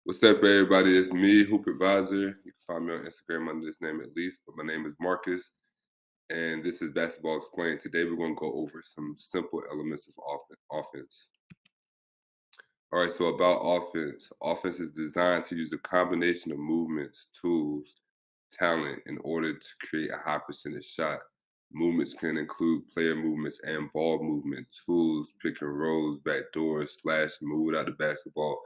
What's up, everybody? It's me, Hoop Advisor. You can find me on Instagram under this name at least, but my name is Marcus, and this is Basketball Explained. Today, we're going to go over some simple elements of offense. All right, so about offense. Offense is designed to use a combination of movements, tools, talent in order to create a high percentage shot. Movements can include player movements and ball movement, tools, pick and rolls, backdoors, slash, move without the basketball,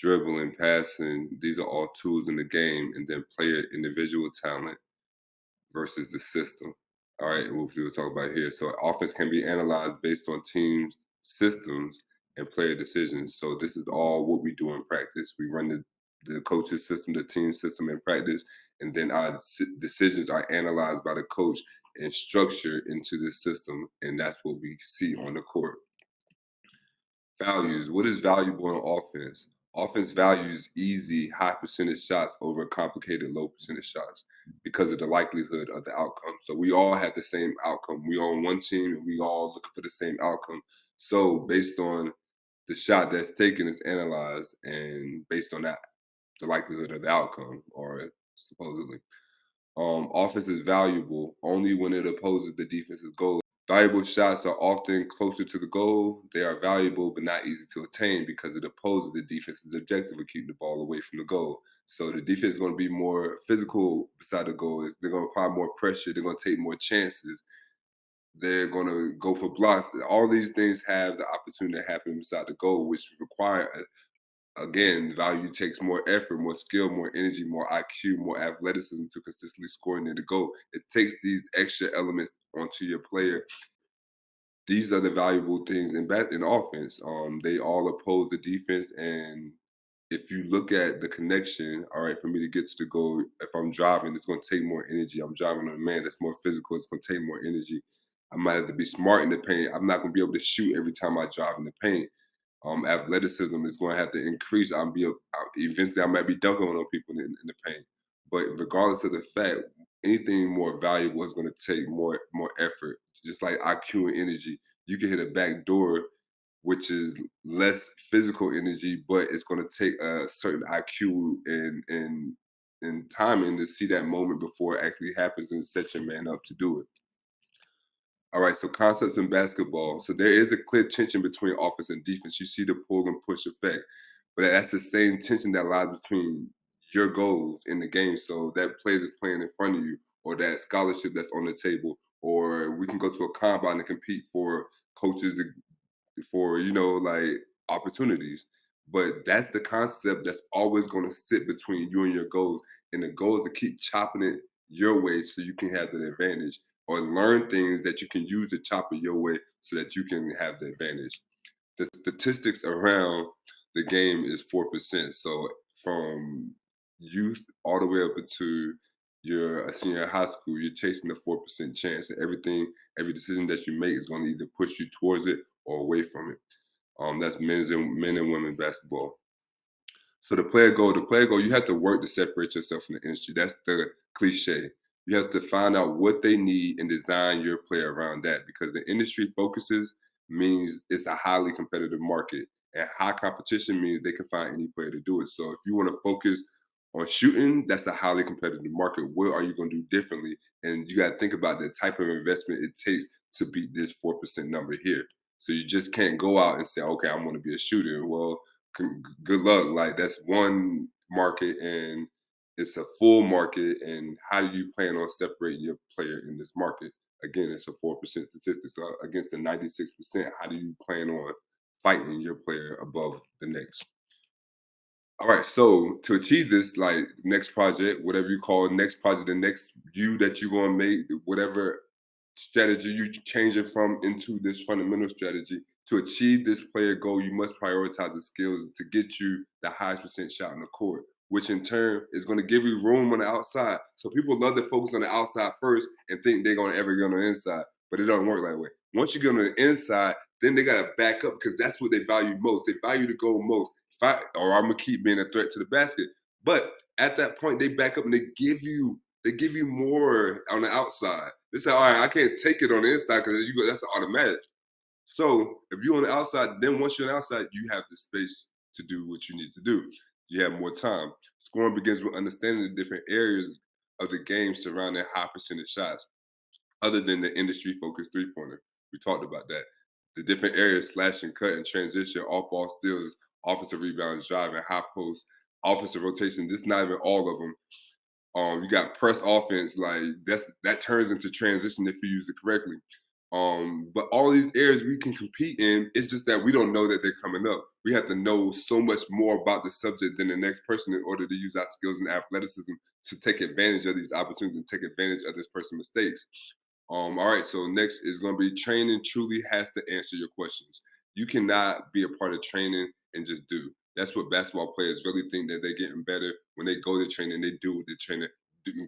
dribbling, passing. These are all tools in the game, and then player individual talent versus the system. All right, what we will talk about here. So offense can be analyzed based on teams, systems, and player decisions. So this is all what we do in practice. We run the coach's system, the team system in practice, and then our decisions are analyzed by the coach and structured into the system, and that's what we see on the court. Values. What is valuable in offense? Offense values easy, high percentage shots over complicated, low percentage shots because of the likelihood of the outcome. So we all have the same outcome. We on one team and we all looking for the same outcome. So based on the shot that's taken, is analyzed, and based on that, the likelihood of the outcome, or supposedly. Offense is valuable only when it opposes the defense's goal. Valuable shots are often closer to the goal. They are valuable but not easy to attain because it opposes the defense's objective of keeping the ball away from the goal. So the defense is going to be more physical beside the goal. They're going to apply more pressure. They're going to take more chances. They're going to go for blocks. All these things have the opportunity to happen beside the goal, which require, again, value takes more effort, more skill, more energy, more IQ, more athleticism to consistently score near the goal. It takes these extra elements onto your player. These are the valuable things in offense. They all oppose the defense, and if you look at the connection, all right, for me to get to the goal, if I'm driving, it's going to take more energy. I'm driving on a man that's more physical. It's going to take more energy. I might have to be smart in the paint. I'm not going to be able to shoot every time I drive in the paint. Athleticism is going to have to increase. Eventually I might be dunking on people in the paint. But regardless of the fact, anything more valuable is going to take more effort. Just like IQ and energy, you can hit a back door, which is less physical energy, but it's going to take a certain IQ and timing to see that moment before it actually happens and set your man up to do it. All right, so concepts in basketball. So there is a clear tension between offense and defense. You see the pull and push effect, but that's the same tension that lies between your goals in the game. So that players is playing in front of you, or that scholarship that's on the table, or we can go to a combine and compete for coaches for like opportunities. But that's the concept that's always going to sit between you and your goals, and the goal is to keep chopping it your way so you can have the advantage, or learn things that you can use to chop it your way so that you can have the advantage. The statistics around the game is 4%. So from youth all the way up into you're a senior in high school, you're chasing the 4% chance, and every decision that you make is going to either push you towards it or away from it. That's men and women basketball. So the player goal, you have to work to separate yourself from the industry. That's the cliche. You have to find out what they need and design your play around that, because the industry focuses means it's a highly competitive market. And high competition means they can find any player to do it. So if you want to focus on shooting, that's a highly competitive market. What are you going to do differently? And you got to think about the type of investment it takes to beat this 4% number here. So you just can't go out and say, okay, I'm going to be a shooter. Well, good luck. Like, that's one market, and it's a full market. And how do you plan on separating your player in this market? Again, it's a 4% statistic. So against the 96%, how do you plan on fighting your player above the next? All right, so to achieve this, like, next project, whatever you call next project, the next you that you're gonna make, whatever strategy you changing from into this fundamental strategy, to achieve this player goal, you must prioritize the skills to get you the highest percent shot on the court, which in turn is going to give you room on the outside. So people love to focus on the outside first and think they're going to ever get on the inside, but it doesn't work that way. Once you get on the inside, then they got to back up, because that's what they value most. They value the goal most. Or I'm gonna keep being a threat to the basket. But at that point, they back up and they give you more on the outside. They say, all right, I can't take it on the inside because that's automatic. So if you're on the outside, then once you're on the outside, you have the space to do what you need to do. you have more time. Scoring begins with understanding the different areas of the game surrounding high percentage shots, other than the industry focused three pointer. We talked about that. The different areas, slash and cut and transition, off ball steals, offensive rebounds, driving, high post, offensive rotation. This is not even all of them. You got press offense, like that turns into transition if you use it correctly. But all these areas we can compete in, it's just that we don't know that they're coming up. We have to know so much more about the subject than the next person in order to use our skills and athleticism to take advantage of these opportunities and take advantage of this person's mistakes. All right, so next is going to be training truly has to answer your questions. You cannot be a part of training and just do. That's what basketball players really think that they're getting better when they go to training. They do what the trainer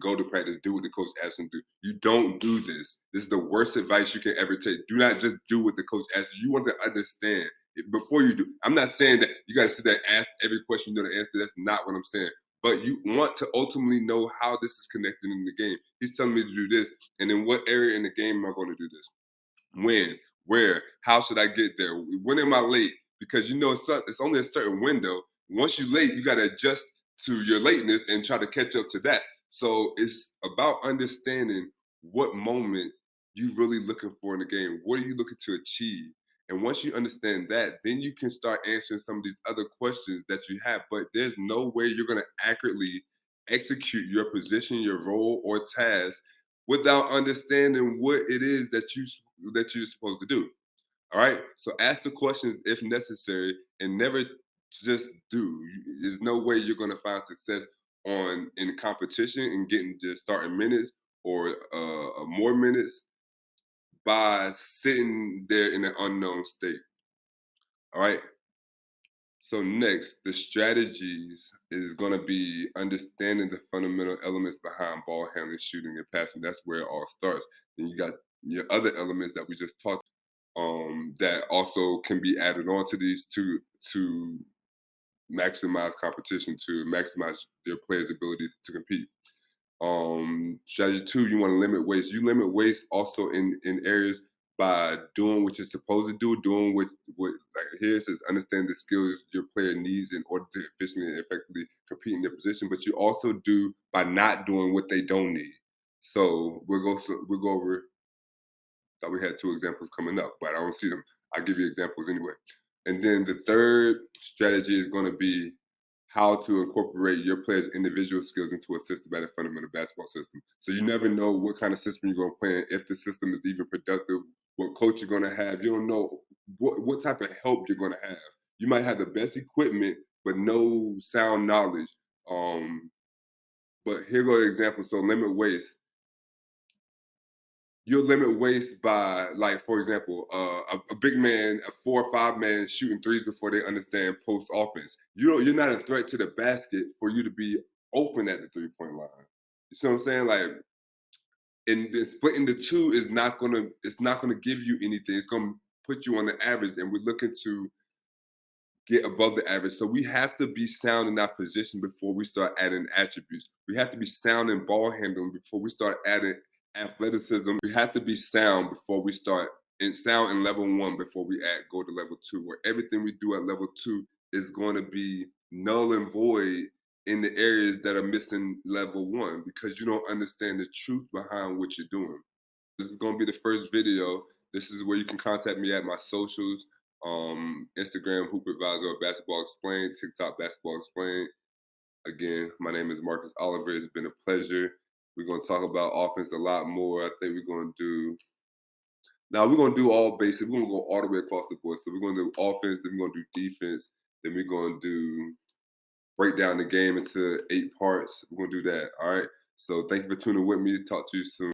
go to practice, do what the coach asks them to do. You don't do this. This is the worst advice you can ever take. Do not just do what the coach asks you. You want to understand it before you do. I'm not saying that you got to sit there and ask every question you know the answer. That's not what I'm saying. But you want to ultimately know how this is connected in the game. He's telling me to do this, and in what area in the game am I going to do this? When, where, how should I get there? When am I late? Because you know it's only a certain window. Once you're late, you got to adjust to your lateness and try to catch up to that. So it's about understanding what moment you really looking for in the game. What are you looking to achieve? And once you understand that, then you can start answering some of these other questions that you have. But there's no way you're going to accurately execute your position, your role, or task without understanding what it is that you're supposed to do. All right. So ask the questions if necessary and never just do. There's no way you're going to find success on in competition and getting just starting minutes or more minutes by sitting there in an unknown state. All right. So next, the strategies is going to be understanding the fundamental elements behind ball handling, shooting, and passing. That's where it all starts. Then you got your other elements that we just talked that also can be added on to these to maximize competition, to maximize your players' ability to compete. Strategy two, you want to limit waste. You limit waste also in areas by doing what you're supposed to do, doing what like here it says understand the skills your player needs in order to efficiently and effectively compete in their position, but you also do by not doing what they don't need. So we'll go over. Thought we had two examples coming up, but I don't see them. I'll give you examples anyway. And then the third strategy is going to be how to incorporate your players' individual skills into a systematic fundamental basketball system. So you never know what kind of system you're going to play in, if the system is even productive, what coach you're going to have. You don't know what type of help you're going to have. You might have the best equipment, but no sound knowledge. But here go the example. So limit waste. You'll limit waste by, like, for example, a big man, a 4 or 5 man shooting threes before they understand post offense. You're not a threat to the basket for you to be open at the 3 point line. You see what I'm saying? Like, and splitting the two is not gonna it's not gonna give you anything. It's gonna put you on the average, and we're looking to get above the average. So we have to be sound in our position before we start adding attributes. We have to be sound in ball handling before we start adding athleticism. We have to be sound before we start and sound in level one before we go to level two, where everything we do at level two is going to be null and void in the areas that are missing level one because you don't understand the truth behind what you're doing. This is going to be the first video. This is where you can contact me at my socials. Instagram, Hoop Advisor, or Basketball Explained, TikTok, Basketball Explained. Again, my name is Marcus Oliver. It's been a pleasure. We're going to talk about offense a lot more. I think we're going to do, now we're going to do all basic. We're going to go all the way across the board. So we're going to do offense, then we're going to do defense, then we're going to do break down the game into 8 parts. We're going to do that. All right. So thank you for tuning with me. Talk to you soon.